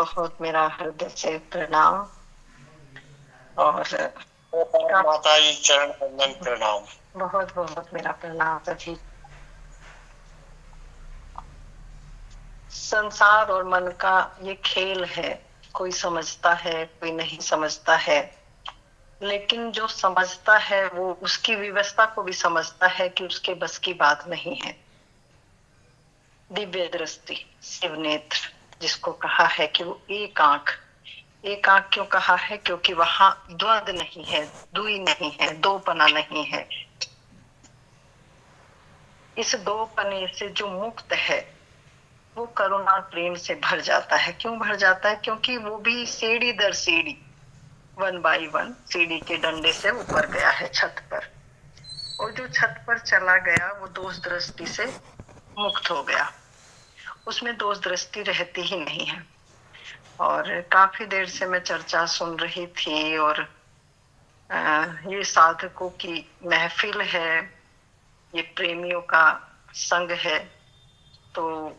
बहुत मेरा हृदय से प्रणाम। और माता जी चरण वंदन प्रणाम। बहुत बहुत मेरा प्रणाम सभी। संसार और मन का ये खेल है, कोई समझता है कोई नहीं समझता है, लेकिन जो समझता है वो उसकी व्यवस्था को भी समझता है कि उसके बस की बात नहीं है। दिव्य दृष्टि, शिव नेत्र जिसको कहा है कि वो एक आंख क्यों कहा है? क्योंकि वहां द्वंद नहीं है, दुई नहीं है, दोपना नहीं है। इस दोपने से जो मुक्त है वो करुणा और प्रेम से भर जाता है। क्यों भर जाता है? क्योंकि वो भी सीढ़ी दर सीढ़ी, 1 by 1 सीढ़ी के डंडे से ऊपर गया है छत पर। और जो छत पर चला गया वो दोष दृष्टि से मुक्त हो गया, उसमें दोष दृष्टि रहती ही नहीं है। और काफी देर से मैं चर्चा सुन रही थी, और ये साधकों की महफिल है, ये प्रेमियों का संग है, तो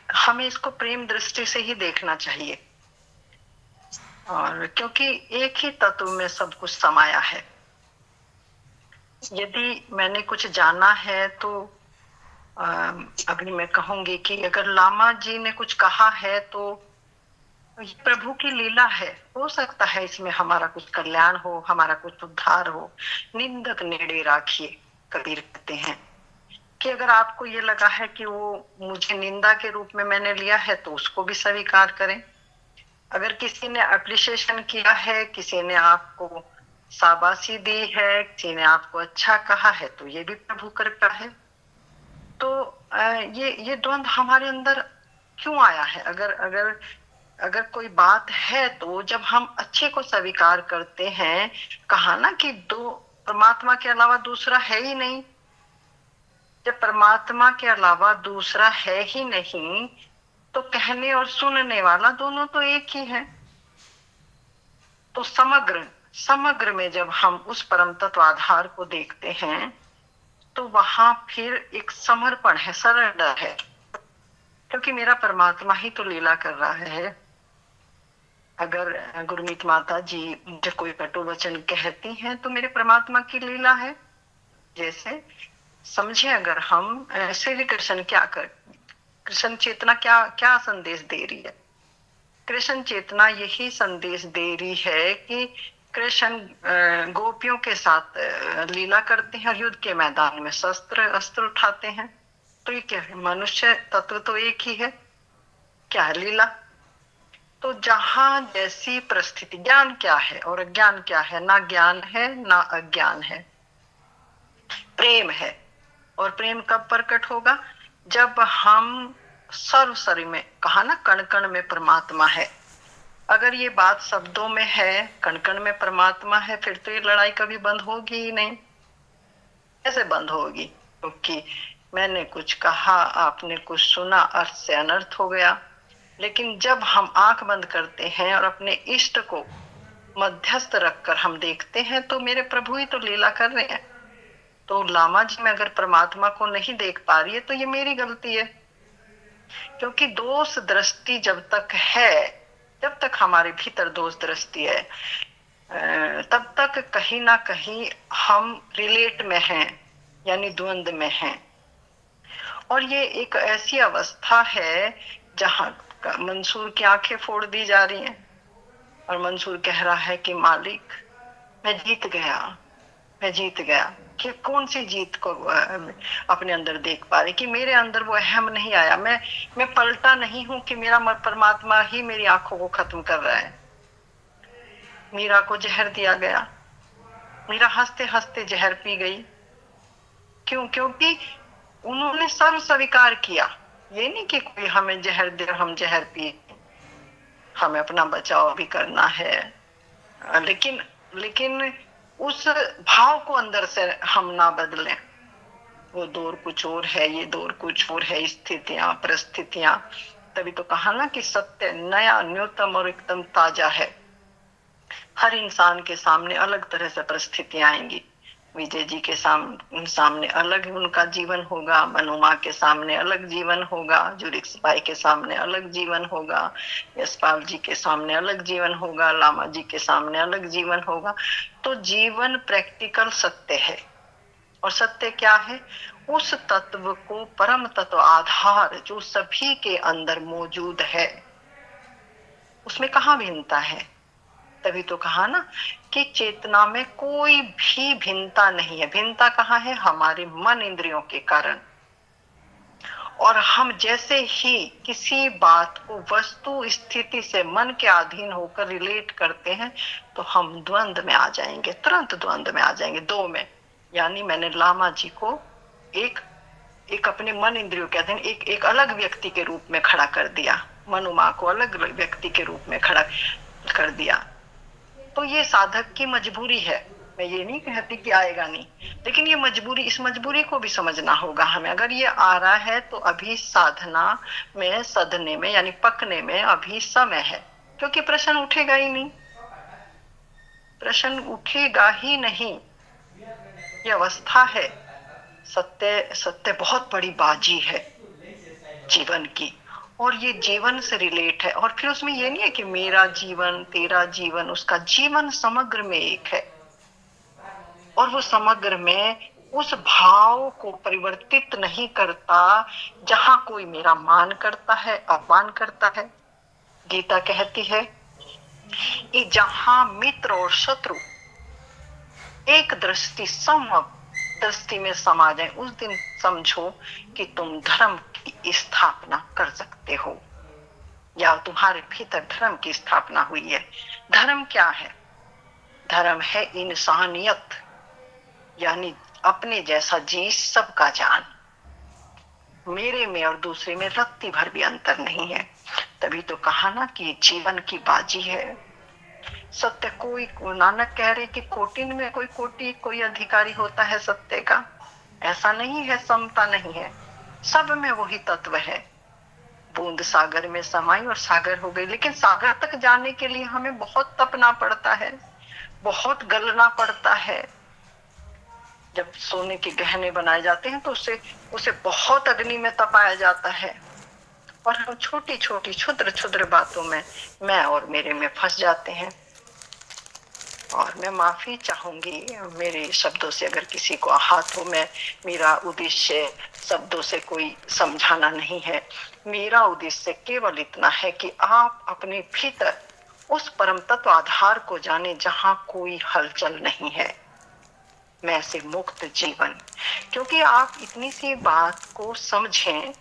हमें इसको प्रेम दृष्टि से ही देखना चाहिए। और क्योंकि एक ही तत्व में सब कुछ समाया है। यदि मैंने कुछ जाना है तो अभी मैं कहूंगी कि अगर लामा जी ने कुछ कहा है तो ये प्रभु की लीला है। हो सकता है इसमें हमारा कुछ कल्याण हो, हमारा कुछ उद्धार हो। निंदक नेड़े राखिए, कबीर कहते हैं कि अगर आपको ये लगा है कि वो मुझे निंदा के रूप में मैंने लिया है तो उसको भी स्वीकार करें। अगर किसी ने अप्रिशिएशन किया है, किसी ने आपको शाबाशी दी है, किसी ने आपको अच्छा कहा है, तो ये भी प्रभु कृपा है। तो ये द्वंद हमारे अंदर क्यों आया है? अगर अगर अगर कोई बात है तो जब हम अच्छे को स्वीकार करते हैं, कहा ना कि दो परमात्मा के अलावा दूसरा है ही नहीं। जब परमात्मा के अलावा दूसरा है ही नहीं तो कहने और सुनने वाला दोनों तो एक ही है। तो समग्र में जब हम उस परम तत्व आधार को देखते हैं तो वहां फिर एक समर्पण है, सरेंडर है। क्योंकि मेरा परमात्मा ही तो लीला कर रहा है। अगर गुरमीत माता जी मुझे कोई कटु वचन कहती हैं तो मेरे परमात्मा की लीला है। जैसे समझे, अगर हम श्री कृष्ण क्या कर, कृष्ण चेतना क्या क्या संदेश दे रही है? कृष्ण चेतना यही संदेश दे रही है कि कृष्ण गोपियों के साथ लीला करते हैं और युद्ध के मैदान में शस्त्र अस्त्र उठाते हैं। तो ये क्या है? मनुष्य तत्व तो एक ही है, क्या है? लीला। तो जहां जैसी परिस्थिति, ज्ञान क्या है और अज्ञान क्या है? ना ज्ञान है ना अज्ञान है, प्रेम है। और प्रेम कब प्रकट होगा? जब हम सर्व शरीर में, कहा ना कण कण में परमात्मा है। अगर ये बात शब्दों में है, कण कण में परमात्मा है, फिर तो ये लड़ाई कभी बंद होगी ही नहीं। कैसे बंद होगी? क्योंकि मैंने कुछ कहा, आपने कुछ सुना, अर्थ से अनर्थ हो गया। लेकिन जब हम आंख बंद करते हैं और अपने इष्ट को मध्यस्थ रखकर हम देखते हैं तो मेरे प्रभु ही तो लीला कर रहे हैं। तो लामा जी में अगर परमात्मा को नहीं देख पा रही है तो ये मेरी गलती है। क्योंकि दोष दृष्टि जब तक है, जब तक हमारे भीतर दोष दृष्टि है, तब तक कहीं ना कहीं हम रिलेट में हैं, यानी द्वंद में हैं। और ये एक ऐसी अवस्था है जहां मंसूर की आंखें फोड़ दी जा रही हैं और मंसूर कह रहा है कि मालिक मैं जीत गया, मैं जीत गया। कि कौन सी जीत को अपने अंदर देख पा रही? कि मेरे अंदर वो अहम नहीं आया, मैं पलटा नहीं हूं कि मेरा परमात्मा ही मेरी आंखों को खत्म कर रहा है। मीरा को जहर दिया गया, मीरा हंसते हंसते जहर पी गई। क्यों? क्योंकि उन्होंने सर्व स्वीकार किया। ये नहीं कि कोई हमें जहर दे हम जहर पी, हमें अपना बचाव भी करना है। लेकिन लेकिन उस भाव को अंदर से हम ना बदलें। वो दौर कुछ और है, ये दौर कुछ और है, स्थितियां परिस्थितियां। तभी तो कहा ना कि सत्य नया, न्यूनतम और एकदम ताजा है। हर इंसान के सामने अलग तरह से परिस्थितियां आएंगी। विजय जी के सामने अलग उनका जीवन होगा, मनुमा के सामने अलग जीवन होगा, जुरिक्स भाई के सामने अलग जीवन होगा, यशपाल जी के सामने अलग जीवन होगा, लामा जी के सामने अलग जीवन होगा। तो जीवन प्रैक्टिकल सत्य है। और सत्य क्या है? उस तत्व को, परम तत्व आधार जो सभी के अंदर मौजूद है, उसमें कहाँ भिन्नता है? तभी तो कहा ना कि चेतना में कोई भी भिन्नता नहीं है। भिन्नता कहाँ है? हमारे मन इंद्रियों के कारण। और हम जैसे ही किसी बात को वस्तु स्थिति से मन के अधीन होकर रिलेट करते हैं तो हम द्वंद में आ जाएंगे, तुरंत द्वंद में आ जाएंगे, दो में। यानी मैंने लामा जी को एक अपने मन इंद्रियों के अधीन एक अलग व्यक्ति के रूप में खड़ा कर दिया, मनुमा को अलग व्यक्ति के रूप में खड़ा कर दिया। तो ये साधक की मजबूरी है। मैं ये नहीं कहती कि आएगा नहीं, लेकिन ये मजबूरी, इस मजबूरी को भी समझना होगा हमें। अगर ये आ रहा है तो अभी साधना में, सधने में, यानी पकने में अभी समय है, क्योंकि प्रश्न उठेगा ही नहीं, प्रश्न उठेगा ही नहीं। ये अवस्था है। सत्य बहुत बड़ी बाजी है जीवन की, और ये जीवन से रिलेट है। और फिर उसमें ये नहीं है कि मेरा जीवन, तेरा जीवन, उसका जीवन समग्र में एक है। और वो समग्र में उस भाव को परिवर्तित नहीं करता जहां कोई मेरा मान करता है, अपमान करता है। गीता कहती है कि जहां मित्र और शत्रु एक दृष्टि दृष्टि में समा जाए, उस दिन समझो कि तुम धर्म की स्थापना कर सकते हो, या तुम्हारे भीतर धर्म की स्थापना हुई है। धर्म क्या है? धर्म है इंसानियत, यानी अपने जैसा जी सबका जान। मेरे में और दूसरे में रत्ती भर भी अंतर नहीं है। तभी तो कहा ना कि जीवन की बाजी है। सत्य कोई, नानक कह रहे कि कोटिन में कोई अधिकारी होता है सत्य का, ऐसा नहीं है। समता नहीं है, सब में वही तत्व है। बूंद सागर में समाई और सागर हो गई। लेकिन सागर तक जाने के लिए हमें बहुत तपना पड़ता है, बहुत गलना पड़ता है। जब सोने के गहने बनाए जाते हैं तो उसे बहुत अग्नि में तपाया जाता है, और हम छोटी छोटी क्षुद्र क्षुद्र बातों में मैं और मेरे में फंस जाते हैं। और मैं माफी चाहूंगी मेरे शब्दों से अगर किसी को आहत हो। मेरा उद्देश्य शब्दों से कोई समझाना नहीं है। मेरा उद्देश्य केवल इतना है कि आप अपने भीतर उस परम तत्व आधार को जाने जहां कोई हलचल नहीं है, मैं से मुक्त जीवन। क्योंकि आप इतनी सी बात को समझें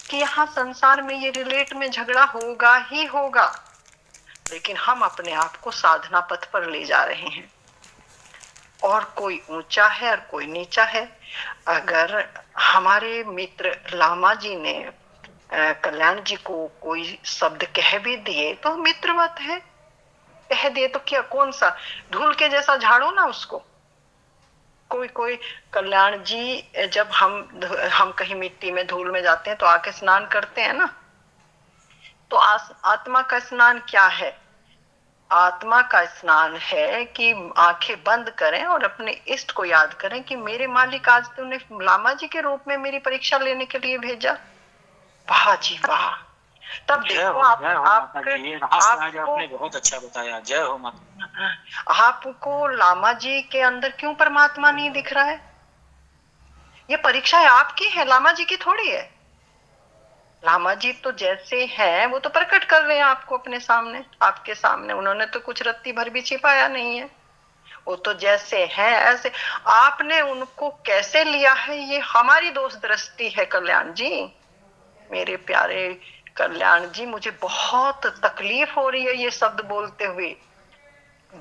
कि यहाँ संसार में ये रिलेट में झगड़ा होगा ही होगा, लेकिन हम अपने आप को साधना पथ पर ले जा रहे हैं। और कोई ऊंचा है और कोई नीचा है। अगर हमारे मित्र लामा जी ने कल्याण जी को कोई शब्द कह भी दिए तो मित्रवत है, कह दिए तो क्या, कौन सा धूल के जैसा झाड़ो ना उसको। कोई कल्याण जी, जब हम कहीं मिट्टी में, धूल में जाते हैं तो आके स्नान करते हैं ना, तो आत्मा का स्नान क्या है? आत्मा का स्नान है कि आंखें बंद करें और अपने इष्ट को याद करें कि मेरे मालिक, आज तूने लामा जी के रूप में मेरी परीक्षा लेने के लिए भेजा। वाह जी वाह। तब देखो आपने बहुत अच्छा बताया। जय हो माता। आपको लामा जी के अंदर क्यों परमात्मा नहीं दिख रहा है? ये परीक्षा आपकी है, लामा जी की थोड़ी है। लामा जी तो जैसे हैं वो तो प्रकट कर रहे हैं आपको अपने सामने, आपके सामने। उन्होंने तो कुछ रत्ती भर भी छिपाया नहीं है। वो तो जैसे हैं ऐसे। आपने उनको कैसे लिया है ये हमारी दोष दृष्टि है। कल्याण जी, मेरे प्यारे कल्याण जी, मुझे बहुत तकलीफ हो रही है ये शब्द बोलते हुए।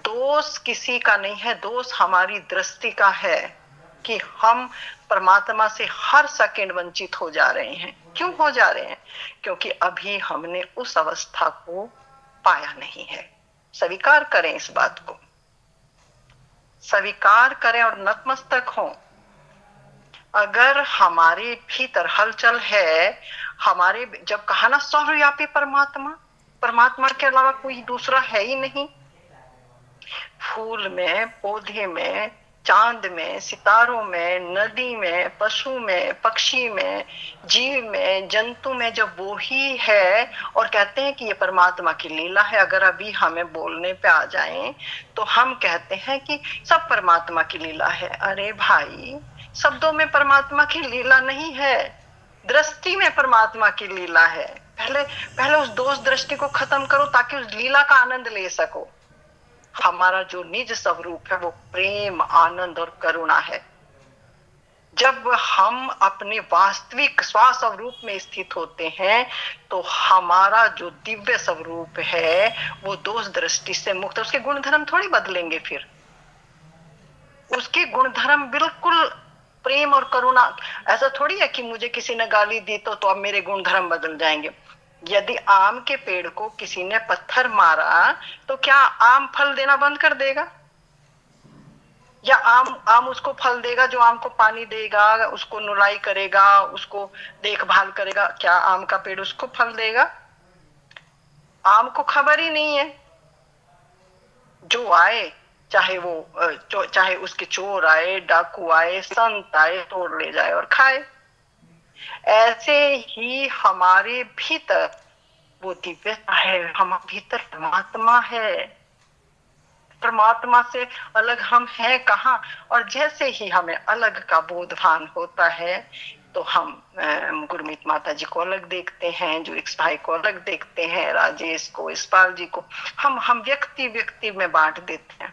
दोष किसी का नहीं है, दोष हमारी दृष्टि का है कि हम परमात्मा से हर सेकंड वंचित हो जा रहे हैं। क्यों हो जा रहे हैं? क्योंकि अभी हमने उस अवस्था को पाया नहीं है। स्वीकार करें इस बात को, स्वीकार करें और नतमस्तक हों। अगर हमारे भीतर हलचल है, हमारे, जब कहा ना सर्वव्यापी परमात्मा, परमात्मा के अलावा कोई दूसरा है ही नहीं। फूल में, पौधे में, चांद में, सितारों में, नदी में, पशु में, पक्षी में, जीव में, जंतु में जब वो ही है और कहते हैं कि ये परमात्मा की लीला है, अगर अभी हमें बोलने पे आ जाएं तो हम कहते हैं कि सब परमात्मा की लीला है। अरे भाई, शब्दों में परमात्मा की लीला नहीं है, दृष्टि में परमात्मा की लीला है। पहले उस दोष दृष्टि को खत्म करो ताकि उस लीला का आनंद ले सको। हमारा जो निज स्वरूप है वो प्रेम, आनंद और करुणा है। जब हम अपने वास्तविक स्वस्वरूप में स्थित होते हैं तो हमारा जो दिव्य स्वरूप है वो दोष दृष्टि से मुक्त है। उसके गुण धर्म थोड़ी बदलेंगे, फिर उसके गुण धर्म बिल्कुल प्रेम और करुणा। ऐसा थोड़ी है कि मुझे किसी ने गाली दी तो अब मेरे गुण धर्म बदल जाएंगे। यदि आम के पेड़ को किसी ने पत्थर मारा तो क्या आम फल देना बंद कर देगा? या आम उसको फल देगा जो आम को पानी देगा, उसको नुलाई करेगा, उसको देखभाल करेगा? क्या आम का पेड़ उसको फल देगा? आम को खबर ही नहीं है। जो आए, चाहे उसके चोर आए, डाकू आए, संत आए, तोड़ ले जाए और खाए। ऐसे ही हमारे भीतर वो दिव्यता है, हमारे भीतर परमात्मा है। परमात्मा से अलग हम हैं कहाँ? और जैसे ही हमें अलग का बोधभान होता है तो हम गुरमीत माता जी को अलग देखते हैं, जो एक्स भाई को अलग देखते हैं, राजेश को, इस्पाल जी को हम व्यक्ति में बांट देते हैं।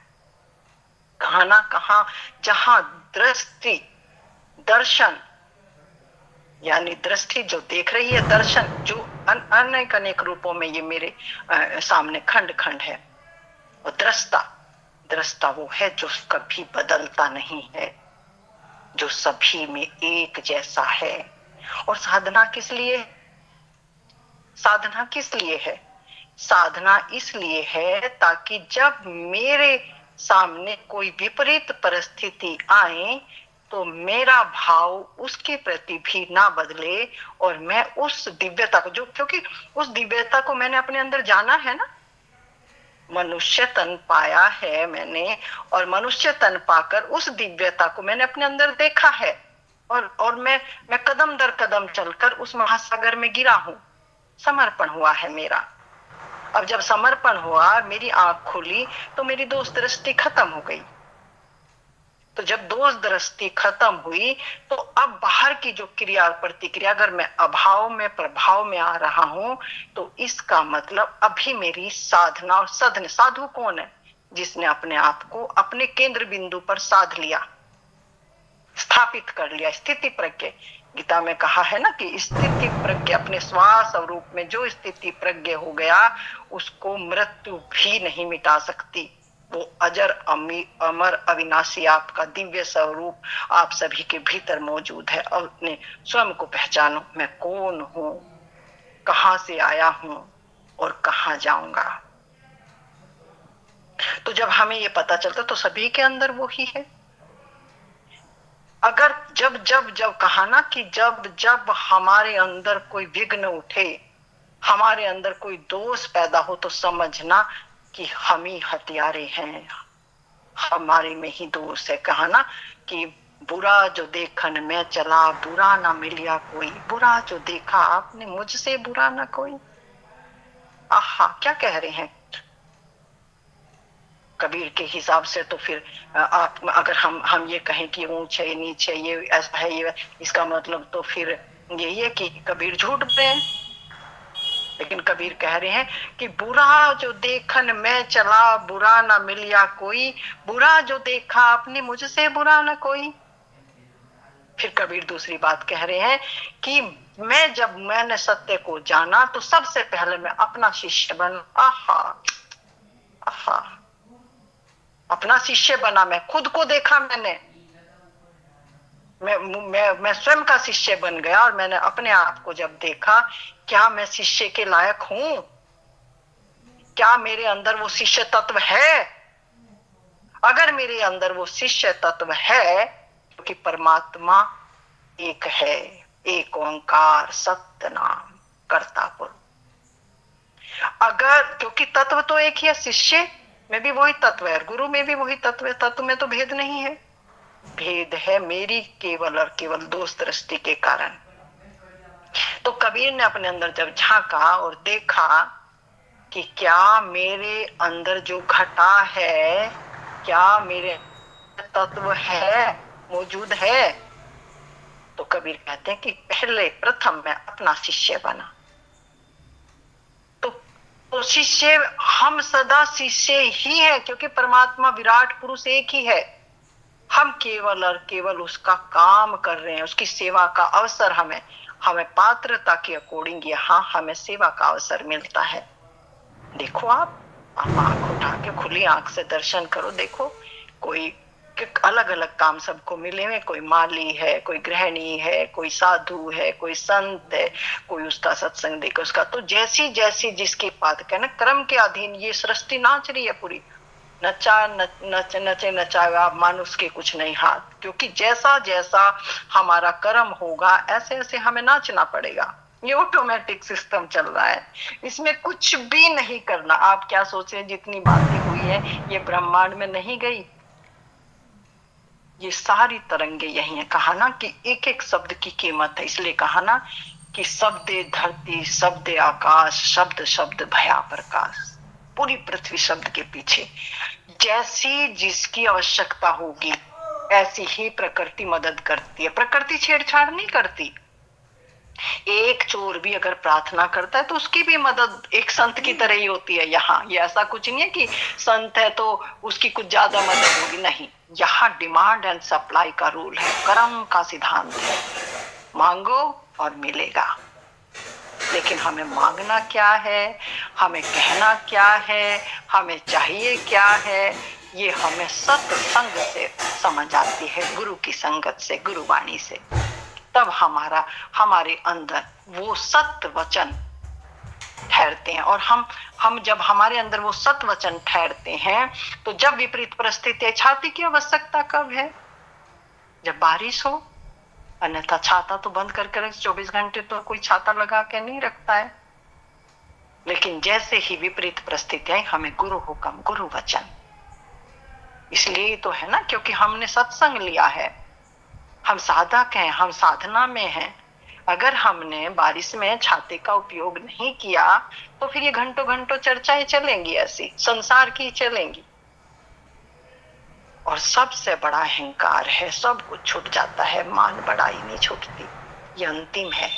कहाँ ना कहाँ जहां दृष्टि, दर्शन, यानी दृष्टि जो देख रही है, दर्शन जो अनेक अनेक रूपों में ये मेरे सामने खंड खंड है, और दृष्टा वो है जो कभी बदलता नहीं है, जो सभी में एक जैसा है। और साधना किस लिए है? साधना इसलिए है ताकि जब मेरे सामने कोई विपरीत परिस्थिति आए तो मेरा भाव उसके प्रति भी ना बदले और मैं उस दिव्यता को, जो क्योंकि उस दिव्यता को मैंने अपने अंदर जाना है ना, मनुष्य तन पाया है मैंने, और मनुष्य तन पाकर उस दिव्यता को मैंने अपने अंदर देखा है, और मैं कदम दर कदम चलकर उस महासागर में गिरा हूं। समर्पण हुआ है मेरा। अब जब समर्पण हुआ, मेरी आंख खुली तो मेरी दोष दृष्टि खत्म हो गई। तो जब दोष दृष्टि खत्म हुई तो अब बाहर की जो क्रिया और प्रतिक्रिया, अगर मैं अभाव में प्रभाव में आ रहा हूं तो इसका मतलब अभी मेरी साधना और साधन। साधु कौन है? जिसने अपने आप को अपने केंद्र बिंदु पर साध लिया, स्थापित कर लिया, स्थिति प्रज्ञ। गीता में कहा है ना कि स्थिति प्रज्ञ, अपने स्वरूप में जो स्थिति प्रज्ञ हो गया उसको मृत्यु भी नहीं मिटा सकती। वो अजर अमर अविनाशी आपका दिव्य स्वरूप आप सभी के भीतर मौजूद है। अपने स्वयं को पहचानो, मैं कौन हूं, कहां से आया हूं और कहां जाऊंगा। तो जब हमें ये पता चलता तो सभी के अंदर वो ही है। अगर जब कहा ना कि जब हमारे अंदर कोई विघ्न उठे, हमारे अंदर कोई दोष पैदा हो, तो समझना कि हम ही हत्यारे हैं, हमारे में ही दोष है। कहा ना कि बुरा जो देखन में चला, बुरा ना मिलिया कोई, बुरा जो देखा आपने मुझसे बुरा ना कोई। आहा, क्या कह रहे हैं कबीर के हिसाब से। तो फिर आप अगर हम ये कहें कि ऊंच है, नीच है, ये ऐसा है, ये, इसका मतलब तो फिर यही है कि कबीर झूठ बोले। लेकिन कबीर कह रहे हैं कि बुरा जो देखन में चला, बुरा ना मिलिया कोई, बुरा जो देखा आपने मुझसे बुरा ना कोई। फिर कबीर दूसरी बात कह रहे हैं कि मैंने सत्य को जाना तो सबसे पहले मैं अपना शिष्य बना। आहा आहा, अपना शिष्य बना, मैं खुद को देखा, मैं स्वयं का शिष्य बन गया। और मैंने अपने आप को जब देखा, क्या मैं शिष्य के लायक हूं? क्या मेरे अंदर वो शिष्य तत्व है? अगर मेरे अंदर वो शिष्य तत्व है तो कि परमात्मा एक है, एक ओंकार सत्य नाम कर्तापुर। अगर, क्योंकि तत्व तो एक ही है, शिष्य में भी वही तत्व है, गुरु में भी वही तत्व है, तत्व में तो भेद नहीं है। भेद है मेरी केवल और केवल दोष दृष्टि के कारण। तो कबीर ने अपने अंदर जब झांका और देखा कि क्या मेरे अंदर जो घटा है, क्या मेरे तत्व है, मौजूद है, तो कबीर कहते हैं कि पहले प्रथम मैं अपना शिष्य बना। तो शिष्य, हम सदा शिष्य ही है, क्योंकि परमात्मा विराट पुरुष एक ही है। हम केवल और केवल उसका काम कर रहे हैं, उसकी सेवा का अवसर हमें पात्रता के अकॉर्डिंग यहाँ हमें सेवा का अवसर मिलता है। देखो आप आंख उठा के खुली आंख से दर्शन करो, देखो कोई अलग अलग काम सबको मिले हुए, कोई माली है, कोई गृहिणी है, कोई साधु है, कोई संत है, कोई उसका सत्संग देकर उसका, तो जैसी जैसी जिसकी बात कहना क्रम के अधीन ये सृष्टि नाच रही है पूरी। नचे नचाएगा मानुष के कुछ नहीं हाथ, क्योंकि जैसा जैसा हमारा कर्म होगा ऐसे ऐसे हमें नाचना पड़ेगा। ये ऑटोमेटिक सिस्टम चल रहा है, इसमें कुछ भी नहीं करना। आप क्या सोचे जितनी बातें हुई है ये ब्रह्मांड में नहीं गई, ये सारी तरंगे यही है। कहा ना कि एक एक शब्द की कीमत है, इसलिए कहा ना कि शब्दे धरती शब्दे आकाश, शब्द शब्द भया प्रकाश। पूरी पृथ्वी शब्द के पीछे, जैसी जिसकी आवश्यकता होगी ऐसी ही प्रकृति मदद करती है। प्रकृति छेड़छाड़ नहीं करती। एक चोर भी अगर प्रार्थना करता है तो उसकी भी मदद एक संत की तरह ही होती है। यहाँ ये ऐसा कुछ नहीं है कि संत है तो उसकी कुछ ज्यादा मदद होगी, नहीं। यहाँ डिमांड एंड सप्लाई का रूल है, कर्म का सिद्धांत है। मांगो और मिलेगा। लेकिन हमें मांगना क्या है, हमें कहना क्या है, हमें चाहिए क्या है, ये हमें सत्संग से समझ आती है, गुरु की संगत से, गुरुवाणी से। तब हमारे अंदर वो सत्य वचन ठहरते हैं। और हम जब हमारे अंदर वो सत्य वचन ठहरते हैं तो जब विपरीत परिस्थितियां, छाती की आवश्यकता कब है? जब बारिश हो, अन्यथा छाता तो बंद करके 24 घंटे तो कोई छाता लगा के नहीं रखता है। लेकिन जैसे ही विपरीत परिस्थितियां, हमें गुरु हुक्म, गुरु वचन, इसलिए तो है ना, क्योंकि हमने सत्संग लिया है, हम साधक हैं, हम साधना में हैं। अगर हमने बारिश में छाते का उपयोग नहीं किया तो फिर ये घंटों घंटों चर्चाएं चलेंगी, ऐसी संसार की चलेंगी। और सबसे बड़ा अहंकार है, सब कुछ छूट जाता है, मान बढ़ाई नहीं छूटती। ये अंतिम है,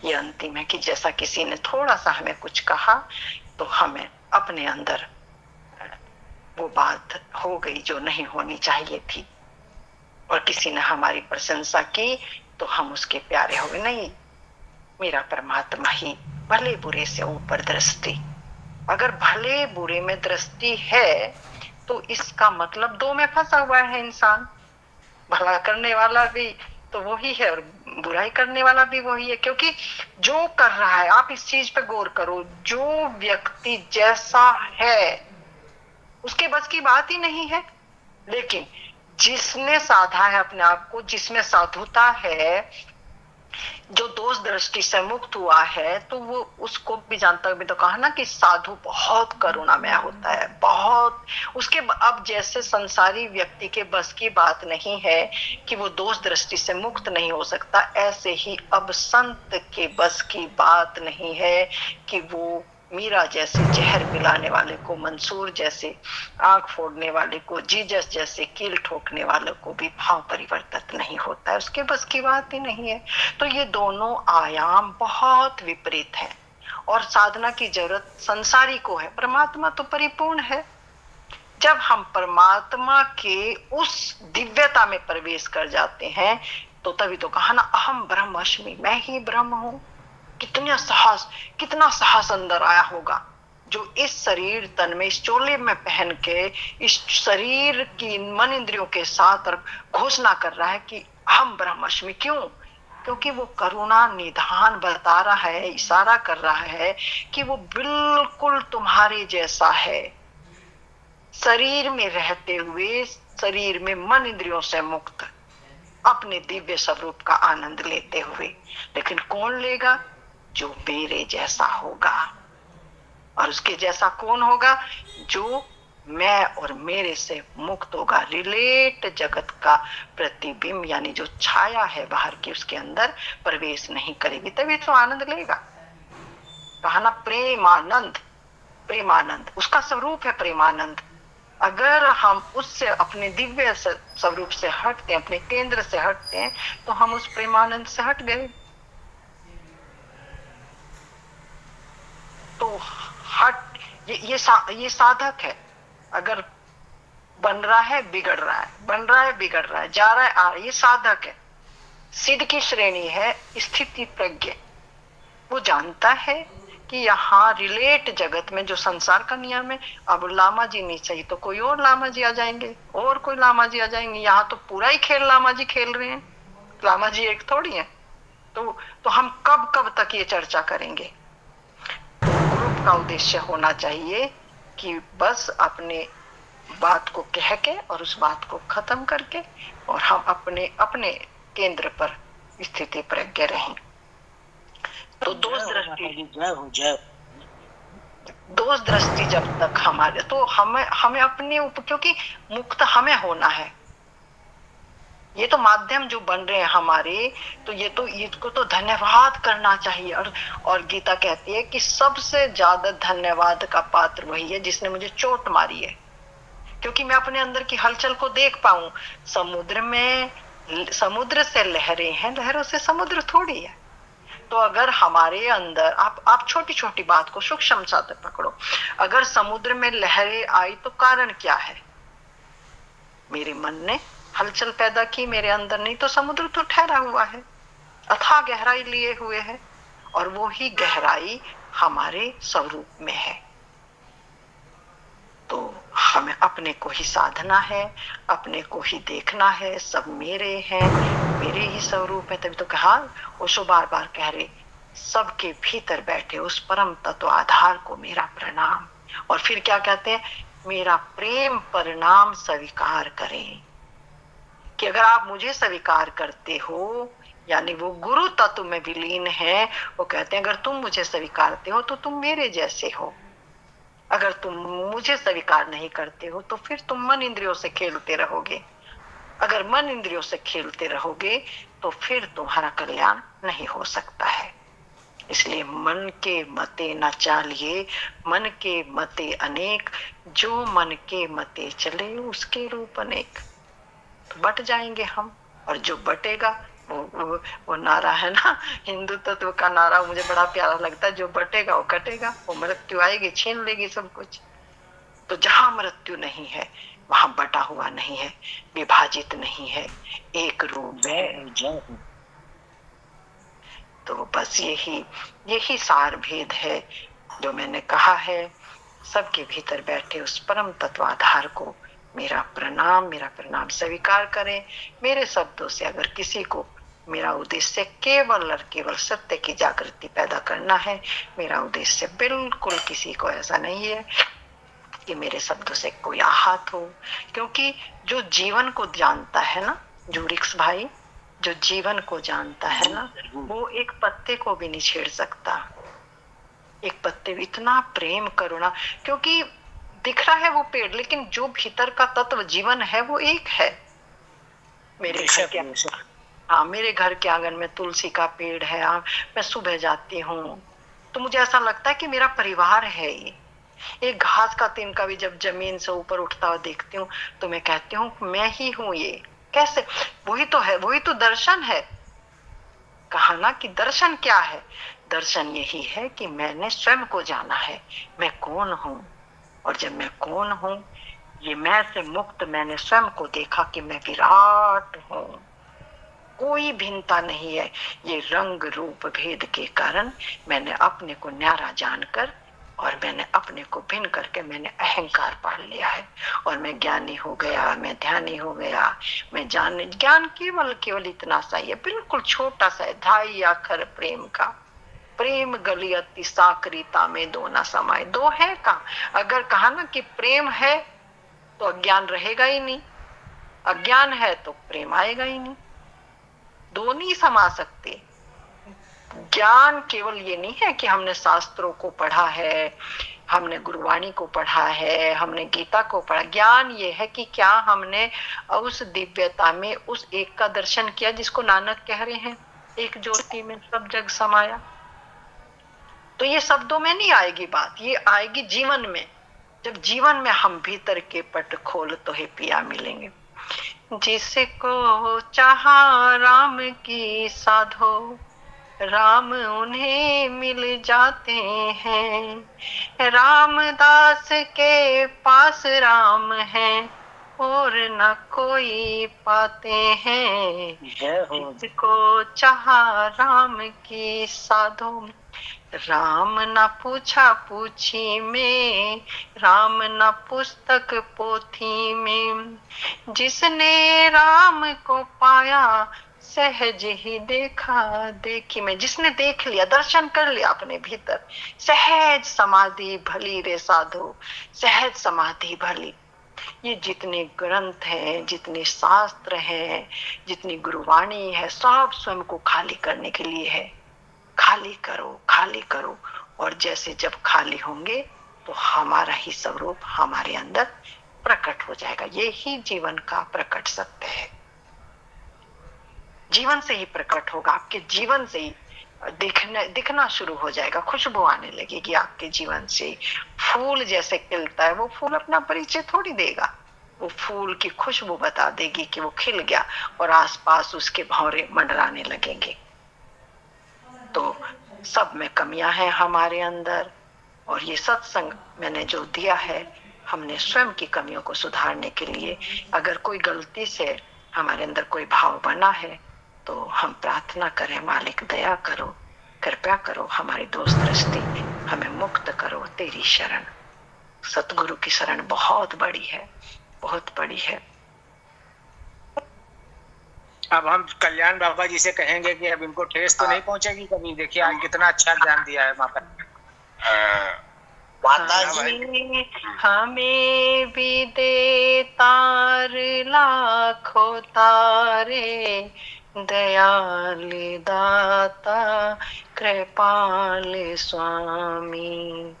ये अंतिम है कि जैसा किसी ने थोड़ा सा हमें कुछ कहा तो हमें अपने अंदर वो बात हो गई जो नहीं होनी चाहिए थी, और किसी ने हमारी प्रशंसा की तो हम उसके प्यारे हो गए। नहीं, मेरा परमात्मा ही, भले बुरे से ऊपर दृष्टि। अगर भले बुरे में दृष्टि है तो इसका मतलब दो में फंसा हुआ है इंसान। भला करने वाला भी तो वही है और बुराई करने वाला भी वही है, क्योंकि जो कर रहा है, आप इस चीज पे गौर करो, जो व्यक्ति जैसा है उसके बस की बात ही नहीं है। लेकिन जिसने साधा है अपने आप को, जिसमें साधुता है, जो दोष दृष्टि से मुक्त हुआ है, तो वो उसको भी जानता है। भी तो कहा ना कि साधु बहुत करुणामय होता है, बहुत। उसके अब जैसे संसारी व्यक्ति के बस की बात नहीं है कि वो दोष दृष्टि से मुक्त नहीं हो सकता, ऐसे ही अब संत के बस की बात नहीं है कि वो मीरा जैसे जहर पिलाने वाले को, मंसूर जैसे आंख फोड़ने वाले को, जीसस जैसे कील ठोकने वाले को भी भाव परिवर्तित नहीं होता है, उसके बस की बात ही नहीं है। तो ये दोनों आयाम बहुत विपरीत है, और साधना की जरूरत संसारी को है, परमात्मा तो परिपूर्ण है। जब हम परमात्मा के उस दिव्यता में प्रवेश कर जाते हैं तो तभी तो कहा ना, अहम ब्रह्मास्मि, मैं ही ब्रह्म हूं। कितना साहस अंदर आया होगा जो इस शरीर तन में, इस चोले में पहन के, इस शरीर की मन इंद्रियों के साथ घोषणा कर रहा है कि हम ब्रह्मास्मि। क्यों? क्योंकि वो करुणा निधान बता रहा है, इशारा कर रहा है कि वो बिल्कुल तुम्हारे जैसा है, शरीर में रहते हुए, शरीर में मन इंद्रियों से मुक्त, अपने दिव्य स्वरूप का आनंद लेते हुए। लेकिन कौन लेगा? जो मेरे जैसा होगा। और उसके जैसा कौन होगा? जो मैं और मेरे से मुक्त होगा। रिलेट जगत का प्रतिबिंब यानी जो छाया है बाहर की, उसके अंदर प्रवेश नहीं करेगी, तभी तो आनंद लेगा। कहा ना प्रेमानंद, प्रेमानंद उसका स्वरूप है प्रेमानंद। अगर हम उससे अपने दिव्य स्वरूप से हटते हैं, अपने केंद्र से हटते हैं, तो हम उस प्रेमानंद से हट गए। तो हट ये साधक है। अगर बन रहा है बिगड़ रहा है, बन रहा है बिगड़ रहा है, जा रहा है आ रहा है, ये साधक है। सिद्ध की श्रेणी है स्थिति प्रज्ञ। वो जानता है कि यहाँ रिलेट जगत में जो संसार का नियम है, अब लामा जी नहीं चाहिए तो कोई और लामा जी आ जाएंगे, और कोई लामा जी आ जाएंगे। यहाँ तो पूरा ही खेल लामा जी खेल रहे हैं, लामा जी एक थोड़ी है। तो हम कब कब तक ये चर्चा करेंगे? ग्रुप का उद्देश्य होना चाहिए कि बस अपने बात को कह के और उस बात को खत्म करके और हम अपने अपने केंद्र पर स्थिति प्रज्ञ रहें। तो दोष दृष्टि जब तक हमारे, तो हमें अपने ऊपर, क्योंकि मुक्त हमें होना है। ये तो माध्यम जो बन रहे हैं हमारे, तो इसको तो धन्यवाद करना चाहिए। और गीता कहती है कि सबसे ज्यादा धन्यवाद का पात्र वही है जिसने मुझे चोट मारी है, क्योंकि मैं अपने अंदर की हलचल को देख पाऊं। समुद्र से लहरें हैं, लहरों से समुद्र थोड़ी है। तो अगर हमारे अंदर आप छोटी छोटी बात को सूक्ष्म सा पकड़ो। अगर समुद्र में लहरें आई तो कारण क्या है? मेरे मन ने हलचल पैदा की मेरे अंदर, नहीं तो समुद्र तो ठहरा हुआ है, अथाह गहराई लिए हुए है। और वो ही गहराई हमारे स्वरूप में है। तो हमें अपने को ही साधना है, अपने को ही देखना है। सब मेरे हैं, मेरे ही स्वरूप है। तभी तो कहा, ओशो बार बार कह रहे, सबके भीतर बैठे उस परम तत्व आधार को मेरा प्रणाम। और फिर क्या कहते हैं? मेरा प्रेम परिणाम स्वीकार करें। कि अगर आप मुझे स्वीकार करते हो, यानी वो गुरु तत्व में विलीन है। वो कहते हैं अगर तुम मुझे स्वीकारते हो तो तुम मेरे जैसे हो। अगर तुम मुझे स्वीकार नहीं करते हो तो फिर तुम मन इंद्रियों से खेलते रहोगे। अगर मन इंद्रियों से खेलते रहोगे तो फिर तुम्हारा कल्याण नहीं हो सकता है। इसलिए मन के मते न चालिए, मन के मते अनेक, जो मन के मते चले उसके रूप अनेक। तो बट जाएंगे हम, और जो बटेगा वो नारा है ना, हिंदू तत्व का नारा मुझे बड़ा प्यारा लगता है, जो बटेगा वो कटेगा। वो मृत्यु आएगी, छीन लेगी सब कुछ। तो जहां मृत्यु नहीं है वहां बटा हुआ नहीं है, विभाजित नहीं है, एक रूप है। तो बस यही सार भेद है जो मैंने कहा है। सबके भीतर बैठे उस परम तत्व आधार को मेरा प्रणाम स्वीकार करें। मेरे शब्दों से अगर किसी को, मेरा उद्देश्य केवल और केवल सत्य की जागृति पैदा करना है। मेरा उद्देश्य बिल्कुल किसी को ऐसा नहीं है कि मेरे शब्दों से कोई आहत हो। क्योंकि जो जीवन को जानता है ना, जो रिक्स भाई, जो जीवन को जानता है ना, वो एक पत्ते को भी नहीं छेड़ सकता। एक पत्ते भी, इतना प्रेम करुणा, क्योंकि दिख रहा है वो पेड़, लेकिन जो भीतर का तत्व जीवन है वो एक है। मेरे घर के आंगन में तुलसी का पेड़ है। मैं सुबह जाती हूँ तो मुझे ऐसा लगता है कि मेरा परिवार है ये। एक घास का तिनका भी जब जमीन से ऊपर उठता हुआ देखती हूँ तो मैं कहती हूँ मैं ही हूँ ये। कैसे? वही तो है, वही तो दर्शन है। कहा ना कि दर्शन क्या है? दर्शन यही है कि मैंने स्वयं को जाना है, मैं कौन हूँ। और जब मैं कौन हूँ, ये मैं से मुक्त मैंने स्वयं को देखा कि मैं विराट हूँ, कोई भिन्नता नहीं है। ये रंग रूप भेद के कारण मैंने अपने को न्यारा जानकर और मैंने अपने को भिन्न करके मैंने अहंकार पाल लिया है। और मैं ज्ञानी हो गया, मैं ध्यानी हो गया। मैं ज्ञान केवल इतना सा ही है, बिल्कुल छोटा सा है, 2.5 अक्षर प्रेम का। प्रेम गली अति साकरीता में दो ना समाये। दो है कहाँ? अगर कहा ना कि प्रेम है तो अज्ञान रहेगा ही नहीं, अज्ञान है तो प्रेम आएगा ही नहीं। दो नहीं समा सकते। ज्ञान केवल ये नहीं है कि हमने शास्त्रों को पढ़ा है हमने गुरुवाणी को पढ़ा है, हमने गीता को पढ़ा। ज्ञान ये है कि क्या हमने उस दिव्यता में उस एक का दर्शन किया जिसको नानक कह रहे हैं, एक ज्योति में सब जग समाया। तो ये शब्दों में नहीं आएगी बात, ये आएगी जीवन में। जब जीवन में हम भीतर के पट खोल तो हे पिया मिलेंगे। जिसको चाहा राम की साधो, राम उन्हें मिल जाते हैं। रामदास के पास राम है और न कोई पाते हैं। जिसको चाहा राम की साधो, राम न पूछा पूछी में, राम न पुस्तक पोथी में। जिसने राम को पाया सहज ही देखा देखी में। जिसने देख लिया, दर्शन कर लिया अपने भीतर, सहज समाधि भली रे साधो, सहज समाधि भली। ये जितने ग्रंथ हैं, जितने शास्त्र हैं, जितनी गुरुवाणी है, सब स्वयं को खाली करने के लिए है। खाली करो, खाली करो। और जैसे जब खाली होंगे तो हमारा ही स्वरूप हमारे अंदर प्रकट हो जाएगा। ये ही जीवन का प्रकट सत्य है। जीवन से ही प्रकट होगा, आपके जीवन से ही दिखना शुरू हो जाएगा। खुशबू आने लगेगी आपके जीवन से। फूल जैसे खिलता है, वो फूल अपना परिचय थोड़ी देगा, वो फूल की खुशबू बता देगी कि वो खिल गया, और आसपास उसके भौरे मंडराने लगेंगे। तो सब में कमियां हैं हमारे अंदर, और ये सत्संग मैंने जो दिया है, हमने स्वयं की कमियों को सुधारने के लिए, अगर कोई गलती से हमारे अंदर कोई भाव बना है तो हम प्रार्थना करें, मालिक दया करो, कृपया करो, हमारी दोस्त दृष्टि हमें मुक्त करो, तेरी शरण। सतगुरु की शरण बहुत बड़ी है, बहुत बड़ी है। अब हम कल्याण बाबा जी से कहेंगे कि अब इनको ठेस तो नहीं पहुंचेगी कभी। देखिए आज कितना अच्छा ज्ञान दिया है माता जी। हमें भी दे तार लाखों तारे, दयाल दाता कृपाल स्वामी।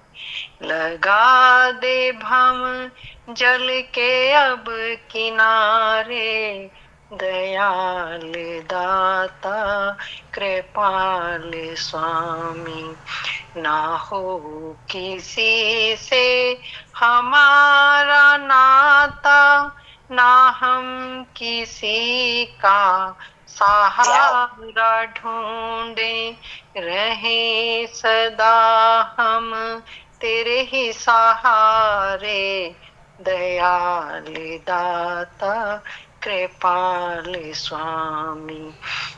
लगा दे भम जल के अब किनारे, दयाल दाता कृपाल स्वामी। ना हो किसी से हमारा नाता, ना हम किसी का सहारा ढूंढे, रहे सदा हम तेरे ही सहारे, दयाल दाता कृपाल स्वामी।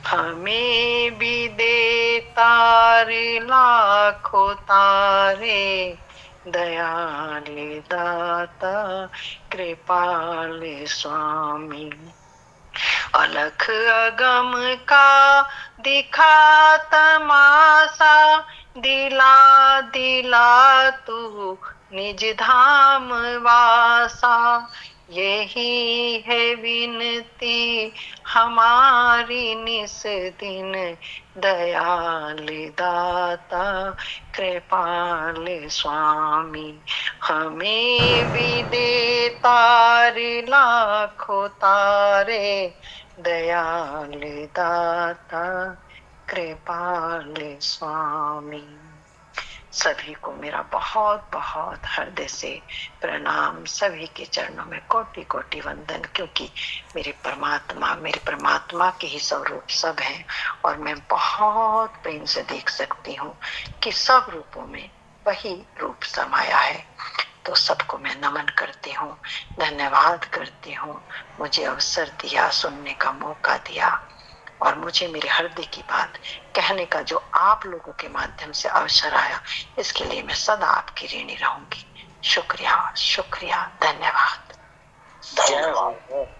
हमें भी दे तारे लाखों तारे, दयाल दाता कृपाल स्वामी। अलख अगम का दिखा तमाशा, दिला दिला तू निज धाम वासा। यही है विनती हमारी निस दिन, दयाल दाता कृपाल स्वामी। हमें भी दे तारे लाखों तारे, दयाल दाता कृपाल स्वामी। सभी को मेरा बहुत बहुत हृदय से प्रणाम, सभी के चरणों में कोटि कोटि वंदन, क्योंकि मेरे परमात्मा के ही स्वरूप सब हैं, और मैं बहुत प्रेम से देख सकती हूँ कि सब रूपों में वही रूप समाया है। तो सबको मैं नमन करती हूँ, धन्यवाद करती हूँ, मुझे अवसर दिया, सुनने का मौका दिया, और मुझे मेरे हृदय की बात कहने का जो आप लोगों के माध्यम से अवसर आया, इसके लिए मैं सदा आपकी ऋणी रहूंगी। शुक्रिया, शुक्रिया, धन्यवाद। धन्यवाद।